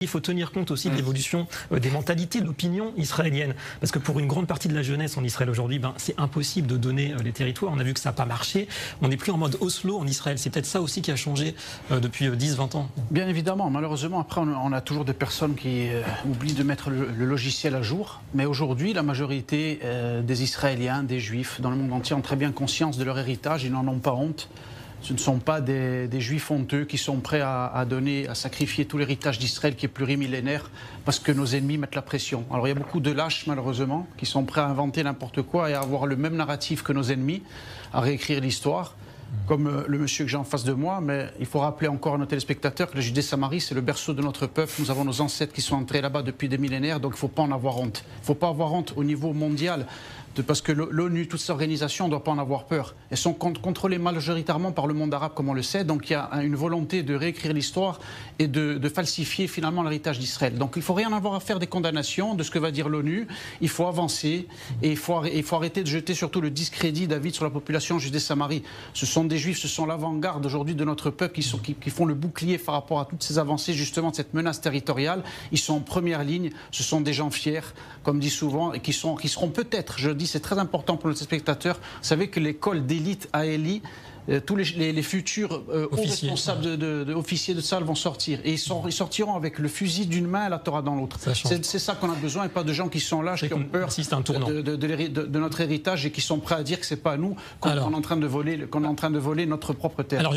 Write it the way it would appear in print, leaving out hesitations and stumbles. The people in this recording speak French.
Il faut tenir compte aussi de l'évolution des mentalités, de l'opinion israélienne. Parce que pour une grande partie de la jeunesse en Israël aujourd'hui, c'est impossible de donner les territoires. On a vu que ça n'a pas marché. On n'est plus en mode Oslo en Israël. C'est peut-être ça aussi qui a changé depuis 10-20 ans. Bien évidemment. Malheureusement, après, on a toujours des personnes qui oublient de mettre le logiciel à jour. Mais aujourd'hui, la majorité des Israéliens, des Juifs, dans le monde entier, ont très bien conscience de leur héritage. Ils n'en ont pas honte. Ce ne sont pas des juifs honteux qui sont prêts à sacrifier tout l'héritage d'Israël qui est plurimillénaire parce que nos ennemis mettent la pression. Alors il y a beaucoup de lâches malheureusement qui sont prêts à inventer n'importe quoi et à avoir le même narratif que nos ennemis, à réécrire l'histoire, comme le monsieur que j'ai en face de moi. Mais il faut rappeler encore à nos téléspectateurs que la Judée-Samarie, c'est le berceau de notre peuple. Nous avons nos ancêtres qui sont entrés là-bas depuis des millénaires, donc il ne faut pas en avoir honte. Il ne faut pas avoir honte au niveau mondial. Parce que l'ONU, toutes ces organisations ne doivent pas en avoir peur. Elles sont contrôlées majoritairement par le monde arabe, comme on le sait. Donc il y a une volonté de réécrire l'histoire et de falsifier finalement l'héritage d'Israël. Donc il ne faut rien avoir à faire des condamnations de ce que va dire l'ONU. Il faut avancer et il faut arrêter de jeter surtout le discrédit, David, sur la population Judée-Samarie. Ce sont des Juifs, ce sont l'avant-garde aujourd'hui de notre peuple qui font le bouclier par rapport à toutes ces avancées, justement, de cette menace territoriale. Ils sont en première ligne. Ce sont des gens fiers, comme dit souvent, et qui seront peut-être, je dis, c'est très important pour nos spectateurs. Vous savez que l'école d'élite à Eli, tous les futurs hauts responsables d'officiers de salle vont sortir. Et ils sortiront avec le fusil d'une main et la Torah dans l'autre. C'est ça qu'on a besoin et pas de gens qui sont lâches, qui ont peur de notre héritage et qui sont prêts à dire que ce n'est pas à nous qu'on est en train de voler notre propre terre.